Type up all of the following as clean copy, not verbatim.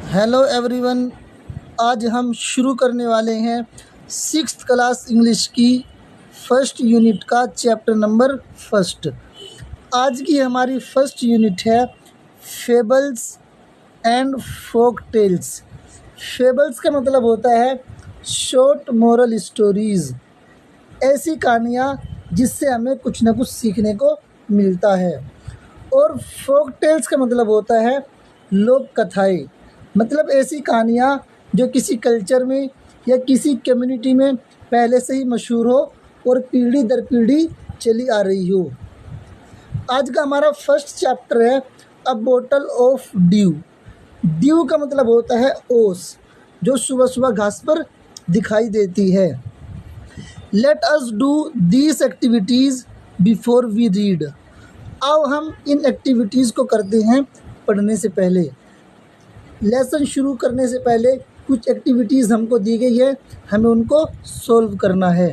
Hello everyone. आज हम शुरू करने वाले हैं 6th क्लास इंग्लिश की फर्स्ट यूनिट का चैप्टर नंबर फर्स्ट। आज की हमारी फर्स्ट यूनिट है fables and folk tales. Fables का मतलब होता है शॉर्ट मोरल स्टोरीज़, ऐसी कहानियाँ जिससे हमें कुछ ना कुछ सीखने को मिलता है। और फोक टेल्स का मतलब होता है लोक कथाएँ, मतलब ऐसी कहानियाँ जो किसी कल्चर में या किसी कम्युनिटी में पहले से ही मशहूर हो और पीढ़ी दर पीढ़ी चली आ रही हो। आज का हमारा फर्स्ट चैप्टर है अ बॉटल ऑफ ड्यू। ड्यू का मतलब होता है ओस, जो सुबह सुबह घास पर दिखाई देती है। Let us do these activities before we read. अब हम इन एक्टिविटीज़ को करते हैं पढ़ने से पहले। लेसन शुरू करने से पहले कुछ एक्टिविटीज़ हमको दी गई है, हमें उनको सॉल्व करना है।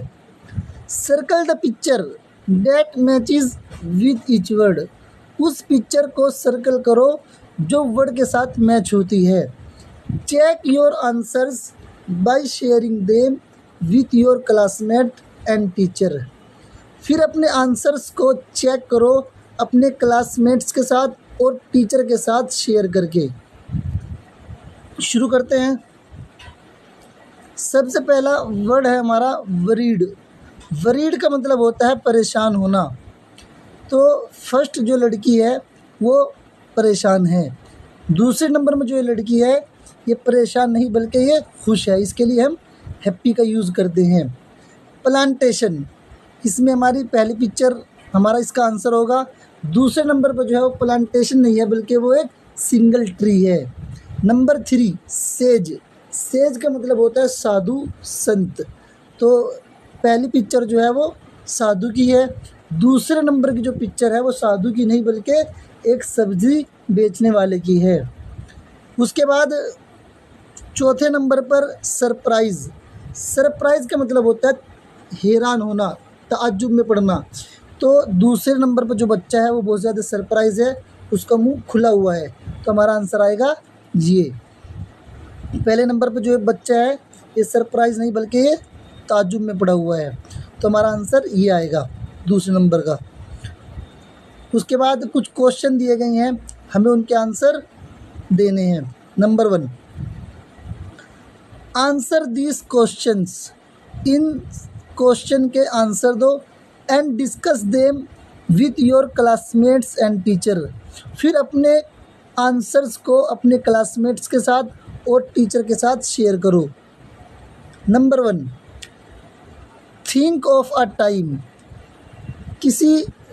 Circle the picture that matches with each word. उस पिक्चर को सर्कल करो जो वर्ड के साथ मैच होती है। Check your answers by sharing them with your classmate and teacher. फिर अपने आंसर्स को चेक करो अपने क्लासमेट्स के साथ और टीचर के साथ शेयर करके। शुरू करते हैं। सबसे पहला वर्ड है हमारा वरीड। वरीड का मतलब होता है परेशान होना। तो फर्स्ट जो लड़की है वो परेशान है। दूसरे नंबर में जो ये लड़की है ये परेशान नहीं बल्कि ये खुश है, इसके लिए हम हैप्पी का यूज़ करते हैं। प्लांटेशन, इसमें हमारी पहली पिक्चर हमारा इसका आंसर होगा। दूसरे नंबर पर जो है वो प्लांटेशन नहीं है बल्कि वो एक सिंगल ट्री है। Number 3 says. सेज का मतलब होता है साधु संत। तो पहली पिक्चर जो है वो साधु की है। दूसरे नंबर की जो पिक्चर है वो साधु की नहीं बल्कि एक सब्जी बेचने वाले की है। उसके बाद चौथे नंबर पर सरप्राइज़। सरप्राइज़ का मतलब होता है हैरान होना, ताज्जुब में पड़ना। तो दूसरे नंबर पर जो बच्चा है वो बहुत ज़्यादा सरप्राइज़ है, उसका मुंह खुला हुआ है, तो हमारा आंसर आएगा ये। पहले नंबर पर जो बच्चा है ये सरप्राइज़ नहीं बल्कि ये ताज्जुब में पड़ा हुआ है, तो हमारा आंसर ये आएगा दूसरे नंबर का। उसके बाद कुछ क्वेश्चन दिए गए हैं, हमें उनके आंसर देने हैं। Number 1, answer these questions. In question के आंसर दो and discuss them with your classmates and teacher. फिर अपने आंसर्स को अपने क्लासमेट्स के साथ और टीचर के साथ शेयर करो। Number 1, think of a time. किसी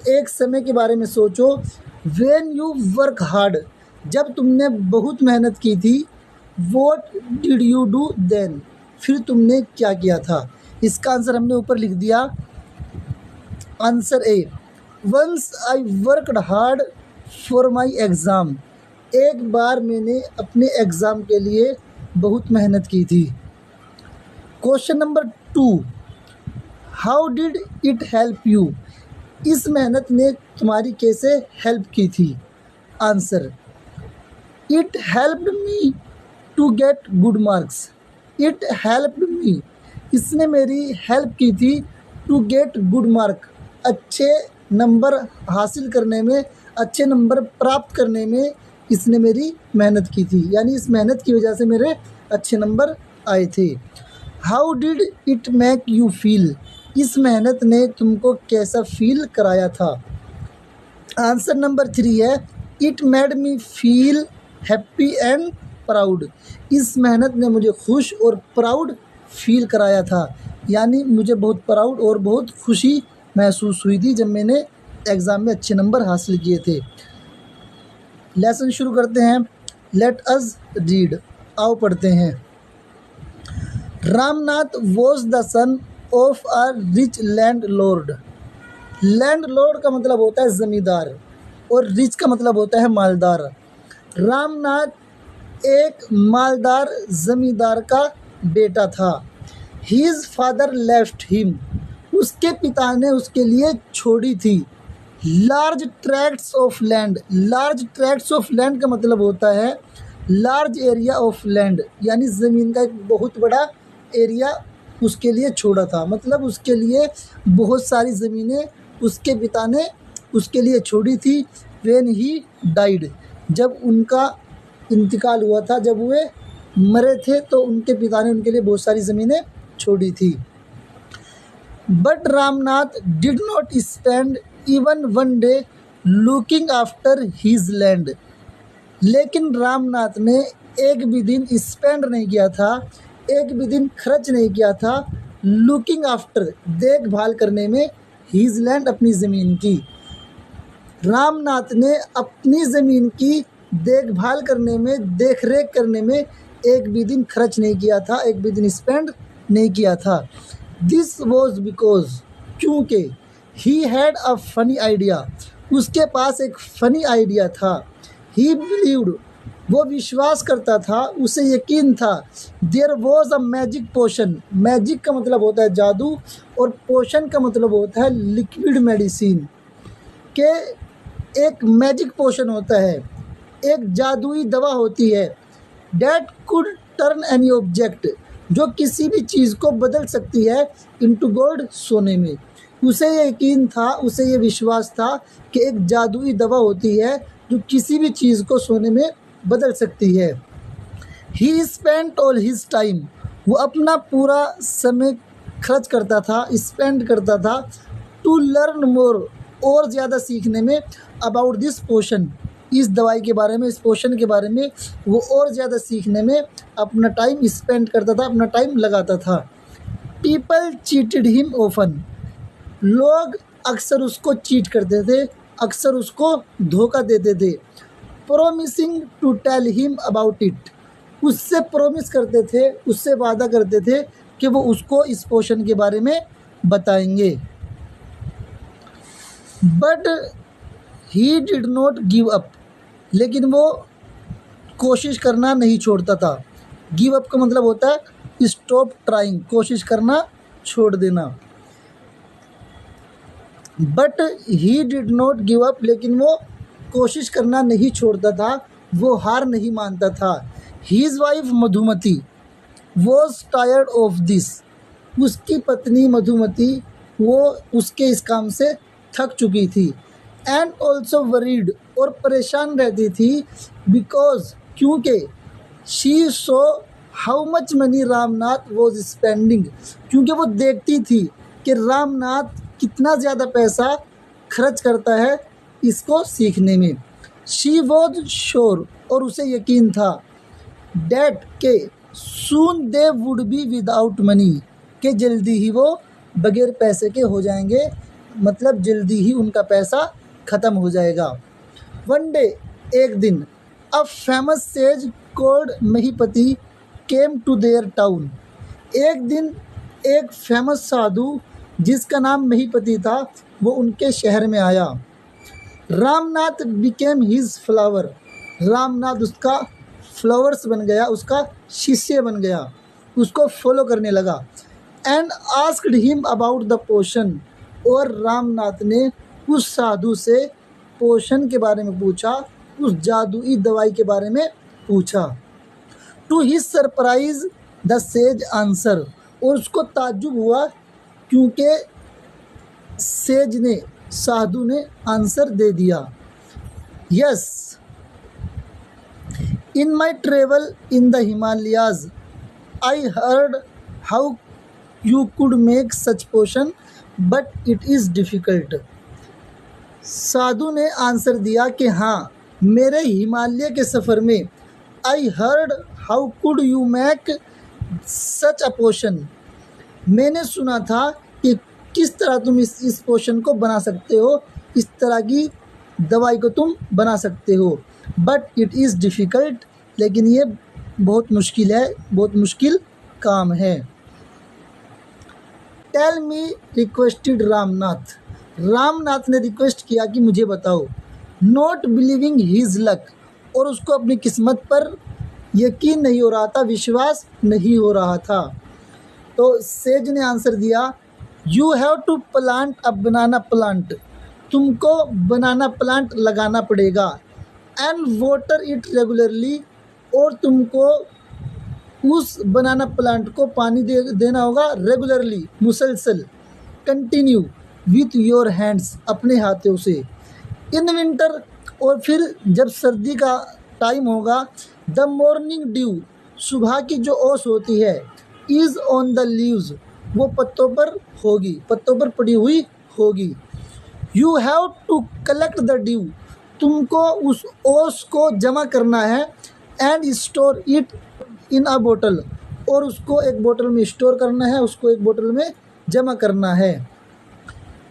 एक समय के बारे में सोचो। व्हेन यू वर्क हार्ड, जब तुमने बहुत मेहनत की थी। What did you do then, फिर तुमने क्या किया था। इसका आंसर हमने ऊपर लिख दिया। Answer A, once I worked hard for my exam. एक बार मैंने अपने एग्ज़ाम के लिए बहुत मेहनत की थी। Question number 2, how did it help you. इस मेहनत ने तुम्हारी कैसे हेल्प की थी। Answer, it helped me to get good marks. It helped me, इसने मेरी हेल्प की थी टू गेट गुड मार्क, अच्छे नंबर हासिल करने में, अच्छे नंबर प्राप्त करने में इसने मेरी मेहनत की थी, यानी इस मेहनत की वजह से मेरे अच्छे नंबर आए थे। How did it make you feel, इस मेहनत ने तुमको कैसा फील कराया था। आंसर नंबर 3 है, it made me feel happy and proud. इस मेहनत ने मुझे खुश और प्राउड फील कराया था, यानी मुझे बहुत प्राउड और बहुत खुशी महसूस हुई थी जब मैंने एग्ज़ाम में अच्छे नंबर हासिल किए थे। लेसन शुरू करते हैं। लेट अस रीड, आओ पढ़ते हैं। Ramnath was the son of a rich land Lord. Land Lord का मतलब होता है ज़मींदार और रिच का मतलब होता है मालदार। रामनाथ एक मालदार ज़मींदार का बेटा था। हीज़ फादर लेफ्ट हिम, उसके पिता ने उसके लिए छोड़ी थी large tracts of land. Large tracts of land का मतलब होता है लार्ज एरिया ऑफ लैंड, यानी ज़मीन का एक बहुत बड़ा एरिया उसके लिए छोड़ा था, मतलब उसके लिए बहुत सारी ज़मीनें उसके पिता ने उसके लिए छोड़ी थी। व्हेन ही डाइड, जब उनका इंतकाल हुआ था, जब वे मरे थे, तो उनके पिता ने उनके लिए बहुत सारी ज़मीनें छोड़ी थी। But Ramnath did not spend even one day looking after his land, लेकिन रामनाथ ने एक भी दिन स्पेंड नहीं किया था, एक भी दिन खर्च नहीं किया था लुकिंग आफ्टर, देखभाल करने में, हिज लैंड, अपनी ज़मीन की। रामनाथ ने अपनी ज़मीन की देखभाल करने में, देख रेख करने में एक भी दिन खर्च नहीं किया था, एक भी दिन स्पेंड नहीं किया था। दिस वॉज बिकॉज, क्योंकि he had a funny idea, उसके पास एक फ़नी आइडिया था। ही बिलीव्ड, वो विश्वास करता था, उसे यकीन था। There was a magic potion, magic का मतलब होता है जादू, और पोशन का मतलब होता है लिक्विड मेडिसिन, के एक मैजिक पोशन होता है, एक जादुई दवा होती है। That could turn any object, जो किसी भी चीज़ को बदल सकती है इनटू गोल्ड, सोने में। उसे ये यकीन था, उसे ये विश्वास था कि एक जादुई दवा होती है जो किसी भी चीज़ को सोने में बदल सकती है। ही स्पेंट ऑल हिज टाइम, वो अपना पूरा समय खर्च करता था, स्पेंड करता था, टू लर्न मोर, और ज़्यादा सीखने में, अबाउट दिस पोशन, इस दवाई के बारे में, इस पोशन के बारे में वो और ज़्यादा सीखने में अपना टाइम स्पेंड करता था, अपना टाइम लगाता था। पीपल चीटेड हिम ऑफन, लोग अक्सर उसको चीट करते थे, अक्सर उसको धोखा देते थे। Promising to tell him about it, उससे प्रोमिस करते थे, उससे वादा करते थे कि वो उसको इस पोशन के बारे में बताएंगे। But he did not give up, लेकिन वो कोशिश करना नहीं छोड़ता था। गिव अप का मतलब होता है स्टॉप ट्राइंग, कोशिश करना छोड़ देना। But he did not give up, लेकिन वो कोशिश करना नहीं छोड़ता था, वो हार नहीं मानता था। His wife Madhumati was tired of this, उसकी पत्नी मधुमती वो उसके इस काम से थक चुकी थी। एंड ऑल्सो वरीड, और परेशान रहती थी, बिकॉज, क्योंकि, she so how much money Ramnath was spending, क्योंकि वो देखती थी कि रामनाथ कितना ज़्यादा पैसा खर्च करता है इसको सीखने में। शी वॉज श्योर, और उसे यकीन था, डैट के soon they would be without money, के जल्दी ही वो बगैर पैसे के हो जाएंगे, मतलब जल्दी ही उनका पैसा ख़त्म हो जाएगा। वन डे, एक दिन, a famous sage called Mahipati came to their town, एक दिन एक फेमस साधु जिसका नाम महीपति था वो उनके शहर में आया। Ramnath became his flower, Ramnath उसका फ्लावर्स बन गया, उसका शिष्य बन गया, उसको फॉलो करने लगा। And asked him about the potion, और रामनाथ ने उस साधु से पोशन के बारे में पूछा, उस जादुई दवाई के बारे में पूछा। To his surprise the sage answer, और उसको ताज्जुब हुआ क्योंकि सेज ने, साधु ने आंसर दे दिया। Yes, in my travel in the Himalayas I heard how you could make such potion but it is difficult. साधु ने आंसर दिया कि हाँ, मेरे हिमालय के सफ़र में, I heard how could you make such a potion, मैंने सुना था कि किस तरह तुम इस पोशन को बना सकते हो, इस तरह की दवाई को तुम बना सकते हो। बट इट इज़ डिफ़िकल्ट, लेकिन ये बहुत मुश्किल है, बहुत मुश्किल काम है। Tell me, requested Ramnath, Ramnath ने रिक्वेस्ट किया कि मुझे बताओ। नॉट बिलीविंग हिज लक, और उसको अपनी किस्मत पर यकीन नहीं हो रहा था, विश्वास नहीं हो रहा था। तो सेज ने आंसर दिया, you have to plant a banana plant, तुमको बनाना प्लांट लगाना पड़ेगा। एंड वाटर इट रेगुलरली, और तुमको उस बनाना प्लांट को पानी देना होगा रेगुलरली, मुसलसल, कंटिन्यू विथ योर हैंड्स, अपने हाथों से। इन विंटर, और फिर जब सर्दी का टाइम होगा, द मॉर्निंग ड्यू, सुबह की जो ओस होती है, इज़ ऑन द लीव्स, वो पत्तों पर होगी, पत्तों पर पड़ी हुई होगी। You have to collect the dew, तुमको उस ओस को जमा करना है, and store it in a बोतल, और उसको एक बोतल में स्टोर करना है, उसको एक बोतल में जमा करना है।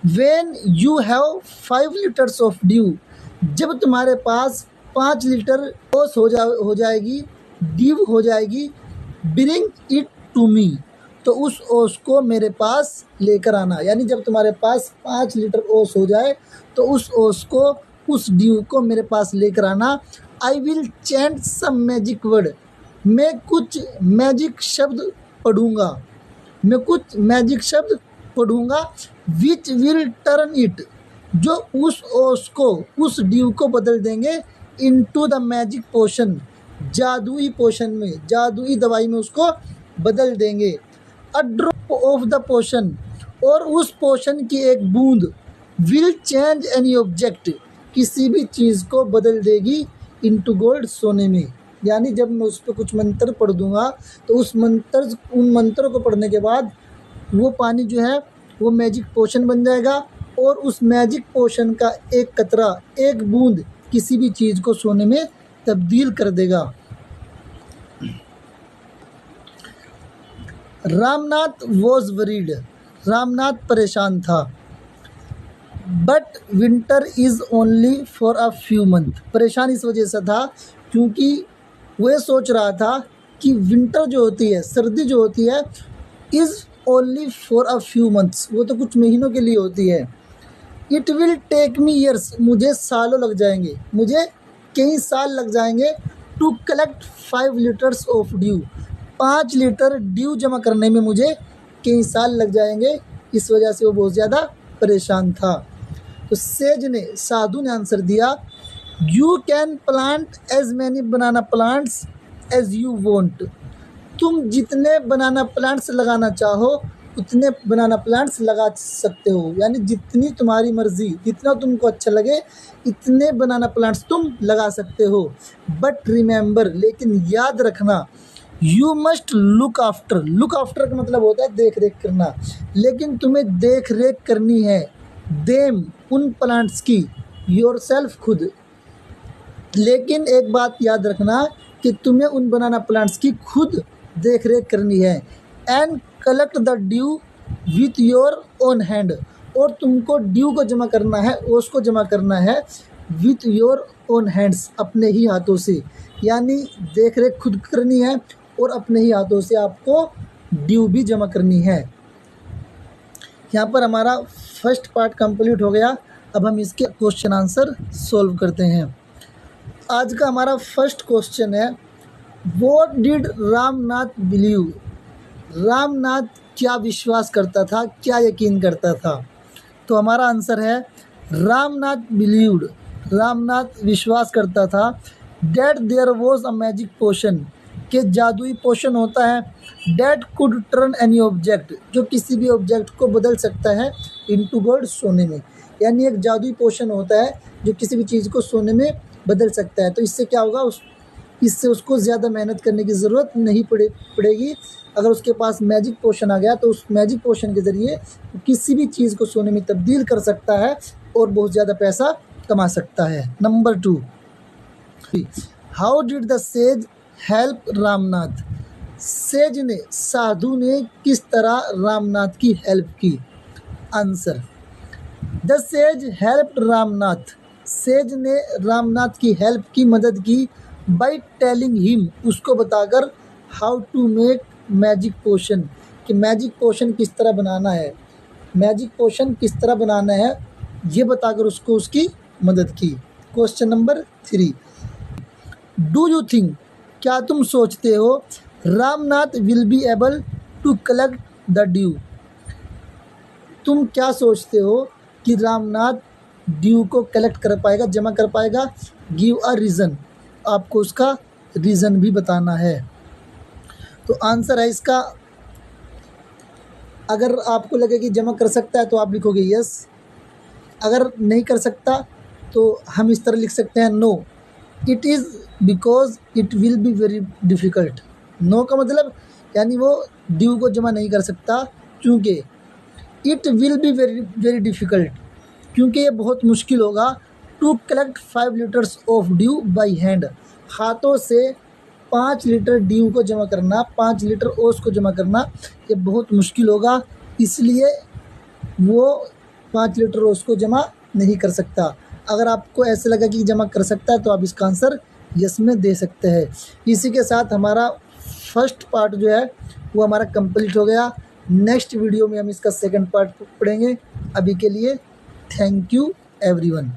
When you have 5 litres of due, जब तुम्हारे पास 5 लीटर ओस हो जाएगी, ड्यू हो जाएगी, ब्रिंग इट टू मी, तो उस ओस को मेरे पास लेकर आना। यानी जब तुम्हारे पास 5 लीटर ओस हो जाए तो उस ओस को, उस ड्यू को मेरे पास लेकर आना। I will chant some magic word, मैं कुछ मैजिक शब्द पढ़ूँगा, मैं कुछ मैजिक शब्द पढ़ूँगा। विच विल टर्न इट, जो उस ओस को, उस ड्यू को बदल देंगे, इनटू द मैजिक पोशन, जादुई पोशन में, जादुई दवाई में उसको बदल देंगे। A drop of the potion, और उस पोशन की एक बूंद, विल चेंज एनी ऑब्जेक्ट, किसी भी चीज़ को बदल देगी, इनटू गोल्ड, सोने में। यानी जब मैं उस पर कुछ मंत्र पढ़ दूंगा तो उन मंत्रों को पढ़ने के बाद वो पानी जो है वो मैजिक पोशन बन जाएगा, और उस मैजिक पोशन का एक कतरा, एक बूंद किसी भी चीज़ को सोने में तब्दील कर देगा। रामनाथ वॉज वरीड, रामनाथ परेशान था। But winter is only for a few month, परेशान इस वजह से था क्योंकि वह सोच रहा था कि विंटर जो होती है, सर्दी जो होती है, is only for a few months, वो तो कुछ महीनों के लिए होती है। It will take me years, मुझे सालों लग जाएंगे, मुझे कई साल लग जाएंगे, to collect 5 litres of dew, 5 litre dew जमा करने में मुझे कई साल लग जाएंगे। इस वजह से वो बहुत ज़्यादा परेशान था। तो सेज ने, साधु ने आंसर दिया, you can plant as many banana plants as you want, तुम जितने बनाना प्लांट्स लगाना चाहो उतने बनाना प्लांट्स लगा सकते हो। यानी जितनी तुम्हारी मर्ज़ी, जितना तुमको अच्छा लगे इतने बनाना प्लांट्स तुम लगा सकते हो। बट रिमेंबर, लेकिन याद रखना, you must look after, look after का मतलब होता है देख रेख करना, लेकिन तुम्हें देख रेख करनी है देम, उन प्लांट्स की, योरसेल्फ, खुद। लेकिन एक बात याद रखना कि तुम्हें उन बनाना प्लांट्स की खुद देख रेख करनी है। And collect the due with your own hand, और तुमको ड्यू को जमा करना है, ओस को जमा करना है, विथ योर ओन हैंड्स, अपने ही हाथों से। यानी देख रेख खुद करनी है और अपने ही हाथों से आपको ड्यू भी जमा करनी है। यहाँ पर हमारा फर्स्ट पार्ट कंप्लीट हो गया। अब हम इसके क्वेश्चन आंसर सॉल्व करते हैं। आज का हमारा फर्स्ट क्वेश्चन है, what did Ramnath believe, Ramnath क्या विश्वास करता था, क्या यकीन करता था। तो हमारा आंसर है, रामनाथ बिलीव्ड, रामनाथ विश्वास करता था, that there was a magic potion, के जादुई पोशन होता है, that could turn any object, जो किसी भी ऑब्जेक्ट को बदल सकता है, इनटू गोल्ड, सोने में। यानी एक जादुई पोशन होता है जो किसी भी चीज़ को सोने में बदल सकता है। तो इससे क्या होगा, इससे उसको ज़्यादा मेहनत करने की ज़रूरत नहीं पड़ेगी। अगर उसके पास मैजिक पोशन आ गया तो उस मैजिक पोशन के ज़रिए किसी भी चीज़ को सोने में तब्दील कर सकता है और बहुत ज़्यादा पैसा कमा सकता है। Number 2, how did the sage help Ramnath, says ने, साधु ने किस तरह रामनाथ की हेल्प की। Answer, the sage help Ramnath, says ने रामनाथ की हेल्प की, मदद की, बाई टेलिंग हिम, उसको बताकर, how to make magic potion, कि मैजिक पोशन किस तरह बनाना है, मैजिक पोशन किस तरह बनाना है, ये बताकर उसको उसकी मदद की। Question number 3, do you think, क्या तुम सोचते हो, Ramnath will be able to collect the dew, तुम क्या सोचते हो कि रामनाथ ड्यू को कलेक्ट कर पाएगा, जमा कर पाएगा। गिव अ रीज़न, आपको उसका रीज़न भी बताना है। तो आंसर है इसका, अगर आपको लगे कि जमा कर सकता है तो आप लिखोगे यस, अगर नहीं कर सकता तो हम इस तरह लिख सकते हैं no, it is because it will be very difficult. No का मतलब यानी वो ड्यू को जमा नहीं कर सकता क्योंकि it will be very very difficult, क्योंकि ये बहुत मुश्किल होगा to collect 5 litres of dew by hand, हाथों से 5 लीटर ड्यू को जमा करना, 5 लीटर ओस को जमा करना ये बहुत मुश्किल होगा, इसलिए वो 5 लीटर ओस को जमा नहीं कर सकता। अगर आपको ऐसे लगा कि जमा कर सकता है तो आप इसका आंसर यस में दे सकते हैं। इसी के साथ हमारा फर्स्ट पार्ट जो है वो हमारा कंप्लीट हो गया। नेक्स्ट वीडियो में हम इसका सेकंड पार्ट पढ़ेंगे। अभी के लिए थैंक यू एवरीवन।